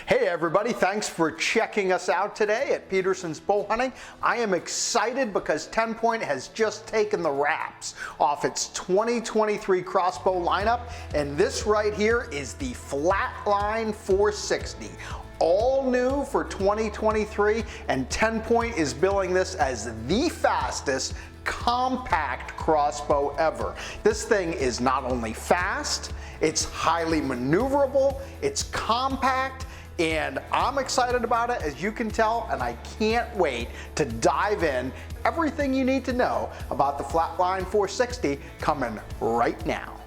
Hey everybody, thanks for checking us out today at Petersen's Bowhunting. I am excited because TenPoint has just taken the wraps off its 2023 Crossbow lineup, and this right here is the Flatline 460. All new for 2023, and TenPoint is billing this as the fastest compact crossbow ever. This thing is not only fast, it's highly maneuverable, it's compact, and I'm excited about it, as you can tell, and I can't wait to dive in. Everything you need to know about the Flatline 460 coming right now.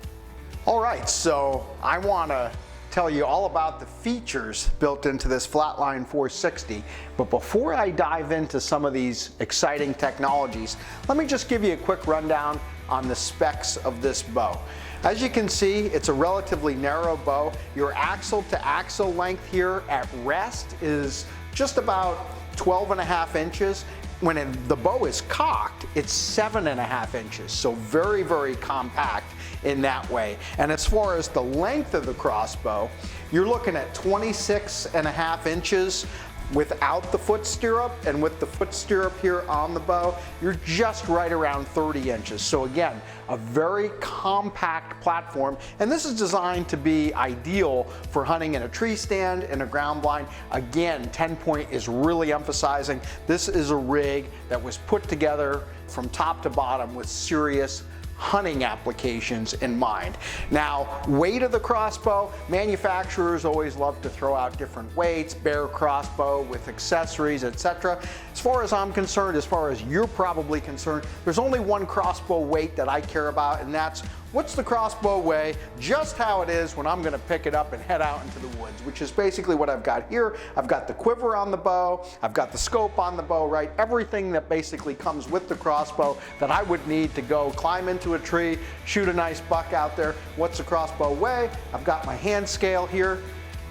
All right, so I want to tell you all about the features built into this Flatline 460, but before I dive into some of these exciting technologies, let me just give you a quick rundown on the specs of this bow. As you can see, it's a relatively narrow bow. Your axle to axle length here at rest is just about 12.5 inches. When the bow is cocked, it's 7.5 inches, so very, very compact in that way. And as far as the length of the crossbow, you're looking at 26.5 inches without the foot stirrup, and with the foot stirrup here on the bow, you're just right around 30 inches. So again, a very compact platform, and this is designed to be ideal for hunting in a tree stand, in a ground blind. Again, TenPoint is really emphasizing this is a rig that was put together from top to bottom with serious hunting applications in mind. Now, weight of the crossbow, manufacturers always love to throw out different weights, Berg crossbow with accessories, etc. As far as I'm concerned, as far as you're probably concerned, there's only one crossbow weight that I care about, and that's what's the crossbow weigh, just how it is when I'm going to pick it up and head out into the woods, which is basically what I've got here. I've got the quiver on the bow, I've got the scope on the bow, right? Everything that basically comes with the crossbow that I would need to go climb into a tree, shoot a nice buck out there. What's the crossbow weigh? I've got my hand scale here.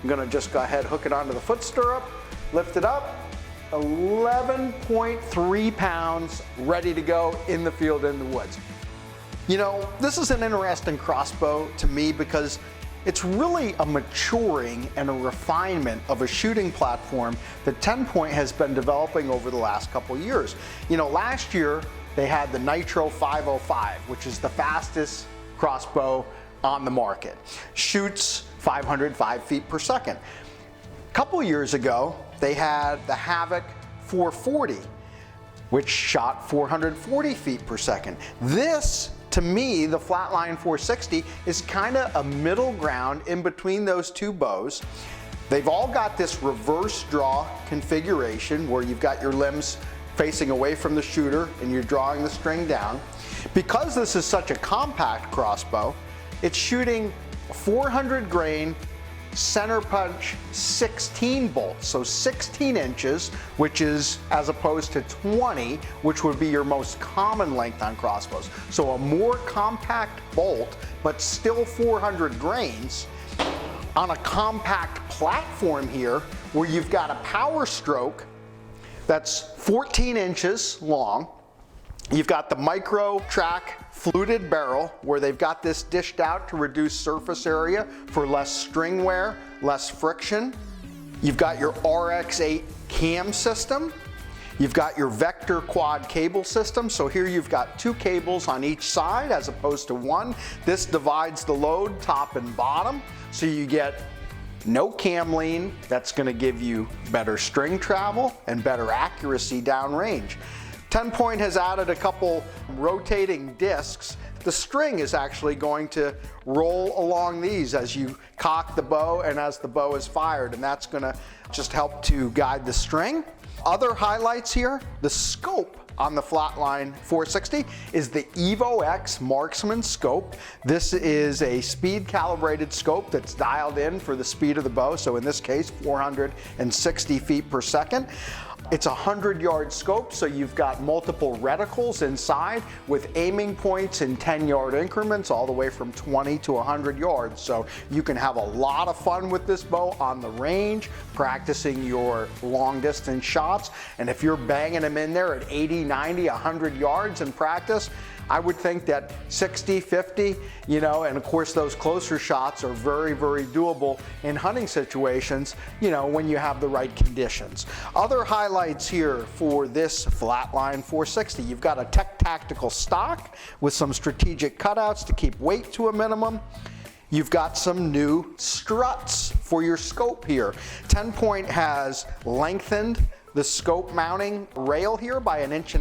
I'm going to just go ahead, hook it onto the foot stirrup, lift it up. 11.3 pounds, ready to go in the field, in the woods. You know, this is an interesting crossbow to me because it's really a maturing and a refinement of a shooting platform that TenPoint has been developing over the last couple years. You know, last year they had the Nitro 505, which is the fastest crossbow on the market. Shoots 505 feet per second. A couple years ago, they had the Havoc 440, which shot 440 feet per second. This, to me, the Flatline 460 is kind of a middle ground in between those two bows. They've all got this reverse draw configuration where you've got your limbs facing away from the shooter and you're drawing the string down. Because this is such a compact crossbow, it's shooting 400 grain center punch 16 bolts, so 16 inches, which is as opposed to 20, which would be your most common length on crossbows. So a more compact bolt, but still 400 grains on a compact platform here where you've got a power stroke that's 14 inches long. You've got the micro track fluted barrel where they've got this dished out to reduce surface area for less string wear, less friction. You've got your RX8 cam system. You've got your vector quad cable system. So here you've got two cables on each side as opposed to one. This divides the load top and bottom, so you get no cam lean. That's going to give you better string travel and better accuracy downrange. TenPoint has added a couple rotating discs. The string is actually going to roll along these as you cock the bow and as the bow is fired, and that's going to just help to guide the string. Other highlights here, the scope on the Flatline 460 is the Evo X Marksman scope. This is a speed calibrated scope that's dialed in for the speed of the bow, so in this case 460 feet per second. It's a 100-yard scope, so you've got multiple reticles inside with aiming points in 10-yard increments all the way from 20 to 100 yards. So you can have a lot of fun with this bow on the range, practicing your long distance shots. And if you're banging them in there at 80, 90, 100 yards in practice, I would think that 60, 50, you know, and of course those closer shots are very, very doable in hunting situations, you know, when you have the right conditions. Other highlights here for this Flatline 460. You've got a tactical stock with some strategic cutouts to keep weight to a minimum. You've got some new struts for your scope here. TenPoint has lengthened the scope mounting rail here by 1.5 inches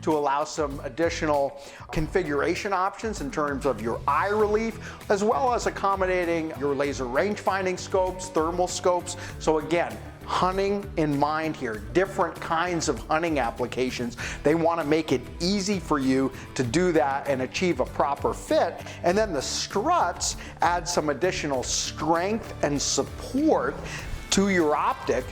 to allow some additional configuration options in terms of your eye relief, as well as accommodating your laser range finding scopes, thermal scopes. So again, hunting in mind here, different kinds of hunting applications. They want to make it easy for you to do that and achieve a proper fit. And then the struts add some additional strength and support to your optic.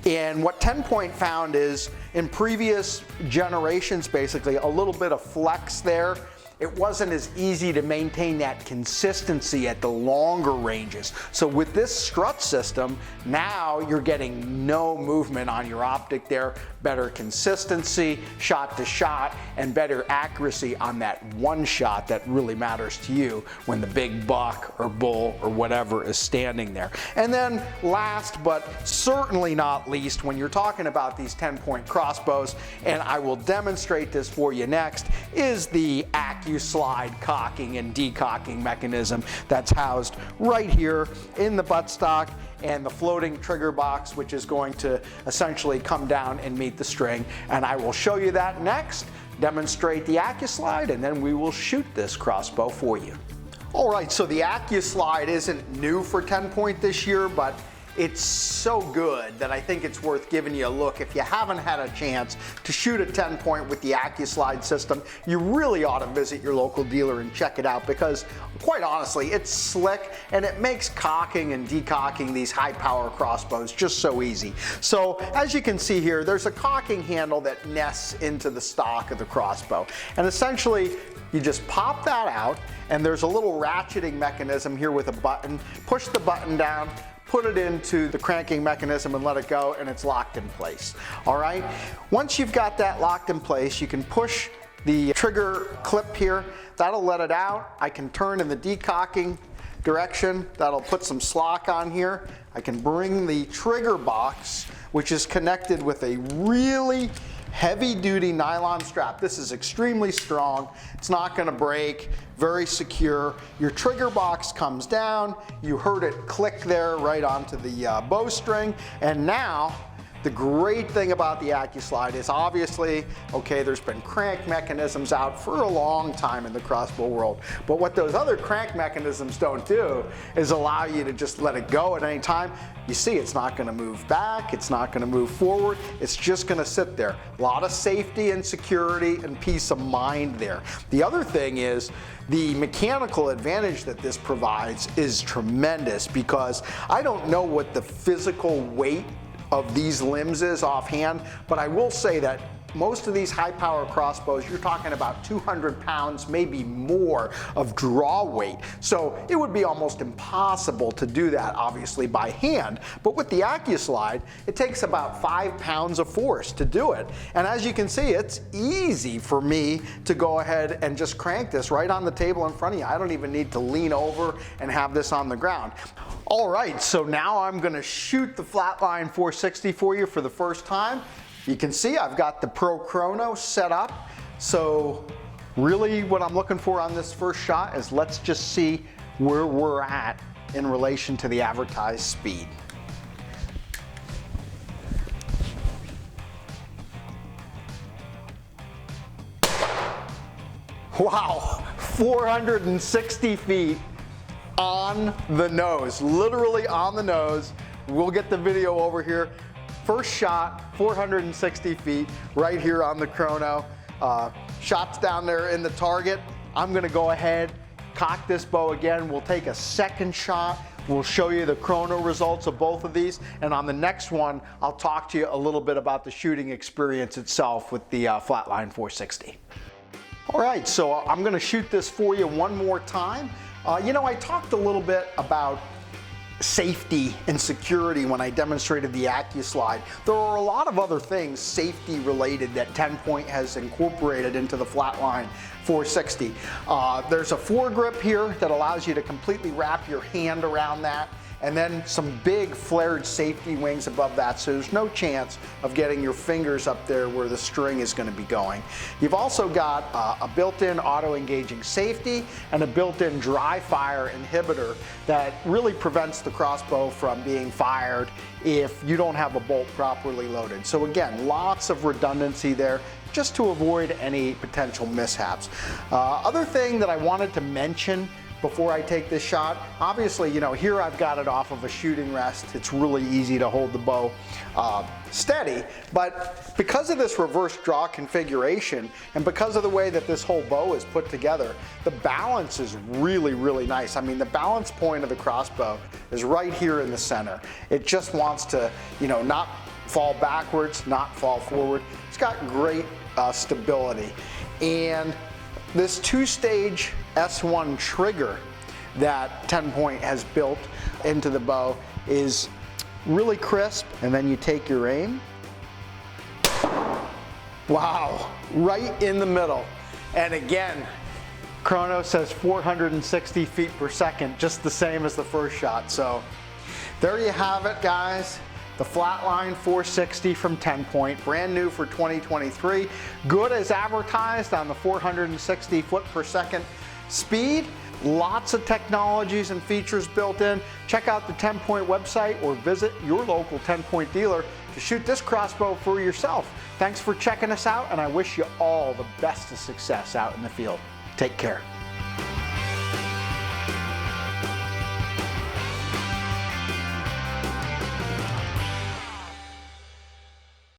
And what TenPoint found is in previous generations, basically a little bit of flex there. It wasn't as easy to maintain that consistency at the longer ranges. So with this strut system, now you're getting no movement on your optic there, better consistency, shot to shot, and better accuracy on that one shot that really matters to you when the big buck or bull or whatever is standing there. And then last but certainly not least, when you're talking about these 10-point crossbows, and I will demonstrate this for you next, is the AccuSlide cocking and decocking mechanism that's housed right here in the buttstock, and the floating trigger box, which is going to essentially come down and meet the string. And I will show you that next, demonstrate the AccuSlide, and then we will shoot this crossbow for you. All right, so the AccuSlide isn't new for TenPoint this year, but it's so good that I think it's worth giving you a look. If you haven't had a chance to shoot a 10-point with the AccuSlide system, you really ought to visit your local dealer and check it out, because quite honestly, it's slick and it makes cocking and decocking these high-power crossbows just so easy. So as you can see here, there's a cocking handle that nests into the stock of the crossbow, and essentially you just pop that out, and there's a little ratcheting mechanism here with a button. Push the button down, put it into the cranking mechanism and let it go, and it's locked in place. All right, once you've got that locked in place, you can push the trigger clip here. That'll let it out. I can turn in the decocking direction. That'll put some slack on here. I can bring the trigger box, which is connected with a really heavy-duty nylon strap. This is extremely strong. It's not going to break. Very secure. Your trigger box comes down. You heard it click there right onto the bowstring. And now, the great thing about the AccuSlide is obviously, okay, there's been crank mechanisms out for a long time in the crossbow world, but what those other crank mechanisms don't do is allow you to just let it go at any time. You see, it's not going to move back, it's not going to move forward, it's just going to sit there. A lot of safety and security and peace of mind there. The other thing is, the mechanical advantage that this provides is tremendous, because I don't know what the physical weight of these limbs is offhand, but I will say that most of these high power crossbows, you're talking about 200 pounds, maybe more of draw weight. So it would be almost impossible to do that, obviously, by hand. But with the AccuSlide, it takes about 5 pounds of force to do it. And as you can see, it's easy for me to go ahead and just crank this right on the table in front of you. I don't even need to lean over and have this on the ground. All right, so now I'm going to shoot the Flatline 460 for you for the first time. You can see I've got the Pro Chrono set up. So really what I'm looking for on this first shot is, let's just see where we're at in relation to the advertised speed. Wow, 460 feet on the nose, literally on the nose. We'll get the video over here. First shot, 460 feet, right here on the chrono. Shots down there in the target. I'm gonna go ahead, cock this bow again. We'll take a second shot. We'll show you the chrono results of both of these. And on the next one, I'll talk to you a little bit about the shooting experience itself with the Flatline 460. All right, so I'm gonna shoot this for you one more time. You know, I talked a little bit about safety and security when I demonstrated the AccuSlide. There are a lot of other things safety related that TenPoint has incorporated into the Flatline 460. There's a foregrip here that allows you to completely wrap your hand around that, and then some big flared safety wings above that, so there's no chance of getting your fingers up there where the string is going to be going. You've also got a built-in auto-engaging safety and a built-in dry fire inhibitor that really prevents the crossbow from being fired if you don't have a bolt properly loaded. So again, lots of redundancy there, just to avoid any potential mishaps. Other thing that I wanted to mention before I take this shot, obviously, you know, here I've got it off of a shooting rest. It's really easy to hold the bow steady, but because of this reverse draw configuration and because of the way that this whole bow is put together, the balance is really, really nice. I mean, the balance point of the crossbow is right here in the center. It just wants to, you know, not fall backwards, not fall forward. It's got great stability. And this two-stage S1 trigger that TenPoint has built into the bow is really crisp, and then you take your aim. Wow, right in the middle. And again, Chrono says 460 feet per second, just the same as the first shot. So there you have it, guys. The Flatline 460 from TenPoint, brand new for 2023. Good as advertised on the 460 foot per second speed. Lots of technologies and features built in. Check out the TenPoint website or visit your local TenPoint dealer to shoot this crossbow for yourself. Thanks for checking us out, and I wish you all the best of success out in the field. Take care.